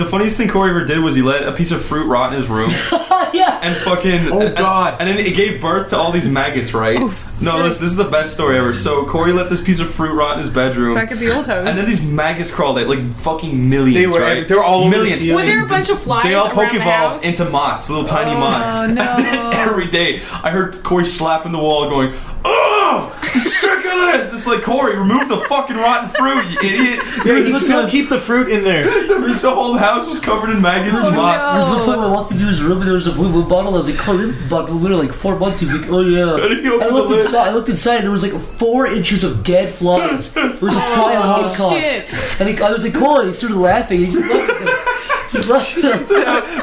The funniest thing Cory ever did was he let a piece of fruit rot in his room. Yeah. And fucking... Oh, God. And then it gave birth to all these maggots, right? No, this is the best story ever. So Cory let this piece of fruit rot in his bedroom. Back at the old house. And then these maggots crawled out, like fucking millions, right? They were all over millions. the ceiling. Were there a bunch of flies They all around poke the evolved house? into moths, little tiny moths. Oh, no. And then every day, I heard Cory slapping the wall going, "Oh, I'm sick of this!" It's like, Cory, remove the fucking rotten fruit, you idiot. Yeah, you can still keep the fruit in there. The whole house was covered in maggots and moths. There was one time I walked into his room and there was a blue moon bottle. I was like, Cory, this bottle been like 4 months. He's like, oh yeah. And he opened I looked the lid. inside. I looked inside and there was like 4 inches of dead flies. There was a fly holocaust. shit. And I was like, Cory, he started laughing. He just laughed.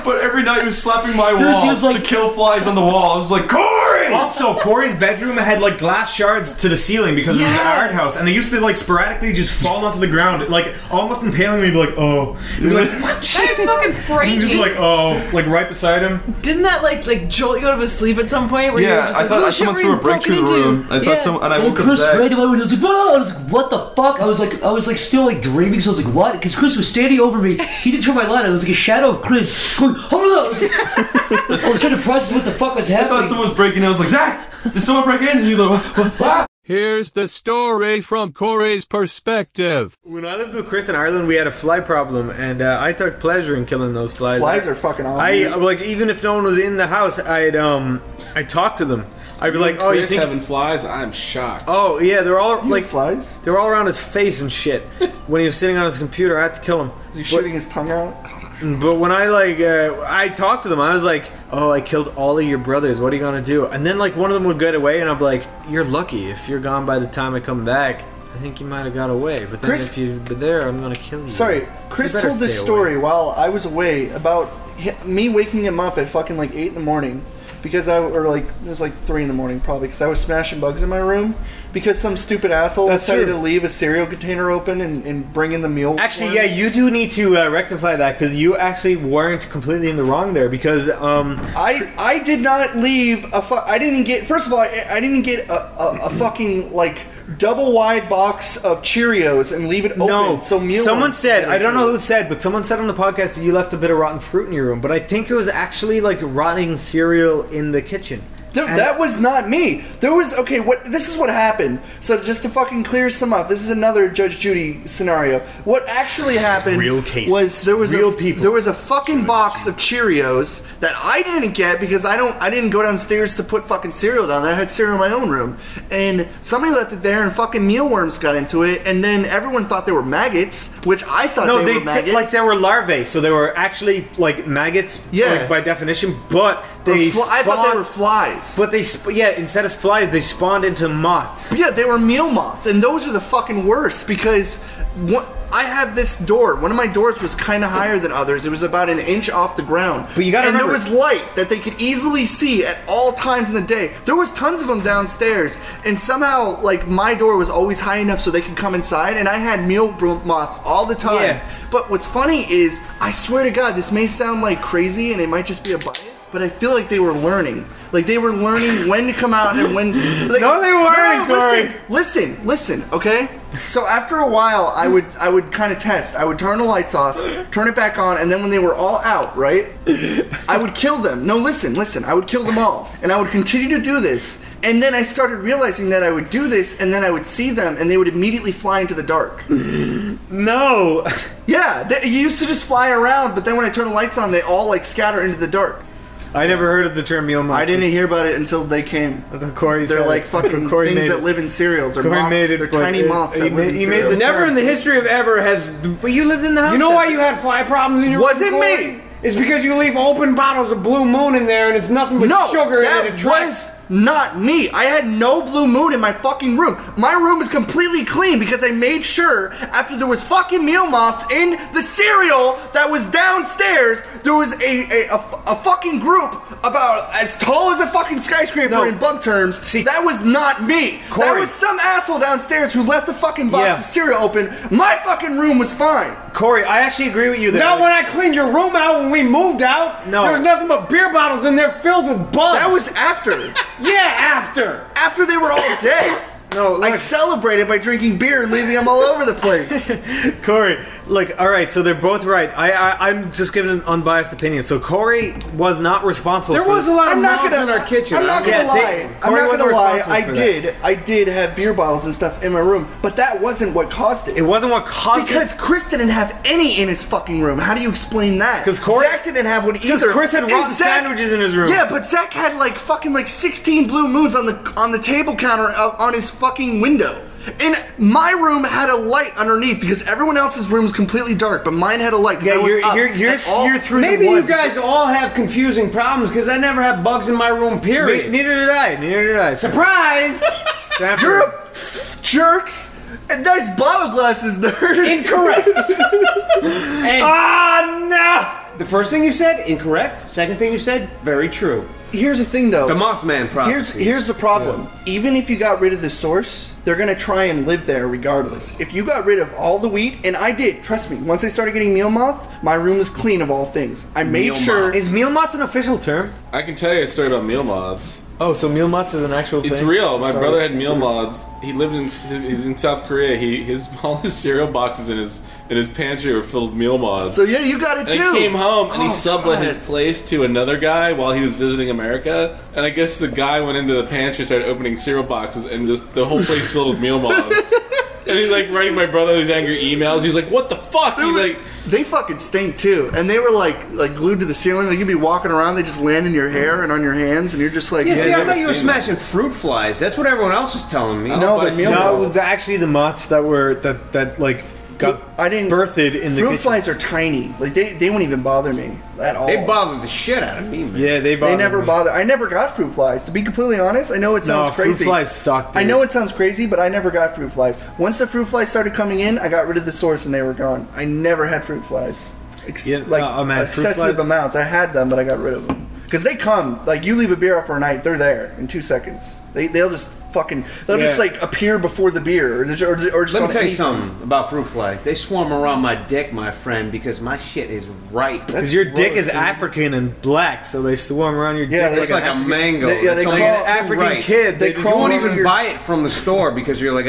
But every night he was slapping my wall She was like- to kill flies on the wall. I was like, Cory! Also, Cory's bedroom had like glass shards to the ceiling because it was an art house, and they used to like sporadically just fall onto the ground, like almost impaling me. Be like, oh, you'd be like, what? That is fucking frightening. Just like, oh, like right beside him. Didn't that like jolt you out of a sleep at some point? Where you were Yeah, just I like, thought oh, shit, someone we're threw a being brick through the broken room. into. I thought someone, and I And woke up Chris Zach. ran away and I was like, whoa! I was like, what the fuck? I was like still like dreaming, so I was like, what? Because Chris was standing over me. He didn't turn my light on. It was like a shadow of Chris going, I was trying to process what the fuck was I happening. thought someone was breaking in. I was like, Zach, did someone break in? And he was like, what? Here's the story from Cory's perspective. When I lived with Chris in Ireland, we had a fly problem, and I took pleasure in killing those flies. Flies are fucking awesome. like even if no one was in the house, I'd talk to them. I'd be like, oh, you Chris think? having flies? I'm shocked. Oh yeah, they're all like flies? They were all around his face and shit. When he was sitting on his computer, I had to kill him. Is he shooting his tongue out? But when I I talked to them, I was like, oh, I killed all of your brothers. What are you gonna do? And then like one of them would get away, and I'm like, you're lucky. If you're gone by the time I come back, I think you might have got away. But then Chris, if you've been there, I'm gonna kill you. Sorry, Chris You better told this stay story away. while I was away about me waking him up at fucking like 8 in the morning. Because it was like 3 in the morning probably, because I was smashing bugs in my room because some stupid asshole decided to leave a cereal container open and bring in the meal. Actually, yeah, you do need to rectify that, because you actually weren't completely in the wrong there, because I did not leave I didn't get, first of all, I didn't get a fucking like double wide box of Cheerios and leave it open. No, so someone said, I don't know who said, but someone said on the podcast that you left a bit of rotten fruit in your room, but I think it was actually like rotting cereal in the kitchen. That was not me. There was, okay, this is what happened. So just to fucking clear some up, this is another Judge Judy scenario. What actually happened Real cases. was there was Real people. There was a fucking box of Cheerios that I didn't get because I didn't go downstairs to put fucking cereal down there. I had cereal in my own room. And somebody left it there and fucking mealworms got into it, and then everyone thought they were maggots, which I thought they were maggots. Like they were larvae, so they were actually like maggots, like, by definition, but I thought they were flies. But instead of flies, they spawned into moths. Yeah, they were meal moths, and those are the fucking worst because I have this door. One of my doors was kind of higher than others. It was about an inch off the ground. But you gotta remember, there was light that they could easily see at all times in the day. There was tons of them downstairs, and somehow, like, my door was always high enough so they could come inside, and I had meal moths all the time. Yeah. But what's funny is, I swear to God, this may sound like crazy, and it might just be a bias, but I feel like they were learning. Like, they were learning when to come out and when... Like, no, they weren't, Cory. Listen, okay? So after a while, I would kind of test. I would turn the lights off, turn it back on, and then when they were all out, right? I would kill them. No, listen. I would kill them all. And I would continue to do this. And then I started realizing that I would do this, and then I would see them, and they would immediately fly into the dark. No. Yeah, you used to just fly around, but then when I turn the lights on, they all, like, scatter into the dark. I never heard of the term meal moth. I didn't hear about it until they came. They're like fucking things that live in cereals. Or moths. They're tiny moths that live in cereals. Never in the history of ever has... But you lived in the house. You know why you had fly problems in your room? Wasn't me! It's because you leave open bottles of Blue Moon in there and it's nothing but sugar and it attracts... Not me. I had no Blue Moon in my fucking room. My room is completely clean because I made sure after there was fucking meal moths in the cereal that was downstairs, there was a fucking group about as tall as a fucking skyscraper in bug terms. See, that was not me. Cory. That was some asshole downstairs who left the fucking box of cereal open. My fucking room was fine. Cory, I actually agree with you there. Now when I cleaned your room out when we moved out, there was nothing but beer bottles in there filled with bugs. That was after. Yeah, after. After they were all dead. No, I celebrated by drinking beer and leaving them all over the place. Cory, Like, all right, so they're both right. I'm just giving an unbiased opinion. So Cory was not responsible. There for was a lot of I'm not moths gonna. in our kitchen. I'm not gonna Yeah, lie. I'm Cory not wasn't gonna lie. responsible for I did have beer bottles and stuff in my room, but that wasn't what caused it. It wasn't what caused Because Chris didn't have any in his fucking room. How do you explain that? 'Cause Cory- Zach didn't have one Because either. Chris had And rotten Zach- sandwiches in his room. Yeah, but Zach had like fucking like 16 blue moons on the table counter on his fucking window. And my room had a light underneath because everyone else's room was completely dark, but mine had a light. 'Cause Yeah, I was up you're through Maybe the you wood. guys all have confusing problems because I never have bugs in my room, period. Neither did I. Neither did I. Surprise! Stanford. You're a jerk. And nice bottle glasses, nerd. Incorrect. And no! The first thing you said, incorrect. Second thing you said, very true. Here's the thing, though. The Mothman prophecy. Here's the problem. Even if you got rid of the source, they're gonna try and live there regardless. If you got rid of all the wheat, and I did, trust me. Once I started getting meal moths, my room was clean of all things. I made Meal sure. moths. Is meal moths an official term? I can tell you a story about meal moths. Oh, so meal moths is an actual thing? It's real. My Sorry. brother had meal moths. He lived he's in South Korea. All his cereal boxes in his pantry were filled with meal moths. So yeah, you got it And too. he came home and he Oh, sublet God. his place to another guy while he was visiting America. And I guess the guy went into the pantry, started opening cereal boxes, and just the whole place filled with meal moths. And he's like writing my brother these angry emails. He's like, "What the fuck?" He's like, They fucking stink too, and they were like glued to the ceiling. Like you'd be walking around, they just land in your hair and on your hands, and you're just like, Yeah, see, I never thought you were seen that. smashing fruit flies. That's what everyone else was telling me. No, but the meal No, it moths. was actually the moths that were that like got I didn't. birthed in the Fruit kitchen. flies are tiny. Like they wouldn't even bother me at all. They bothered the shit out of me, man. Yeah, they They bothered never me. bother. I never got fruit flies. To be completely honest, I know it sounds No, crazy. fruit flies suck. I dude. know it sounds crazy, but I never got fruit flies. Once the fruit flies started coming in, I got rid of the source and they were gone. I never had fruit flies. Yeah, man, fruit Excessive flies- amounts. I had them, but I got rid of them. Because they come, like you leave a beer out for a night, they're there in 2 seconds. They'll just just like appear before the beer, or just Let me on tell you anything. something about fruit flies. They swarm around my dick, my friend, because my shit is ripe. Because your dick gross, is dude. African and black, so they swarm around your Yeah, dick It's like a African- mango. They- yeah, they It's crawl- only Like an too African ripe. kid. They just crawl You won't into even your- buy it from the store because you're like,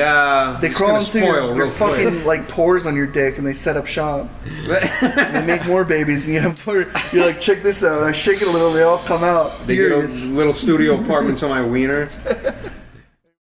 They it's crawl gonna into spoil your real quick. fucking like pores on your dick, and they set up shop. They make more babies, and you're like, check this out. I shake it a little, they all come out. They get Furious. little studio apartments on my wiener.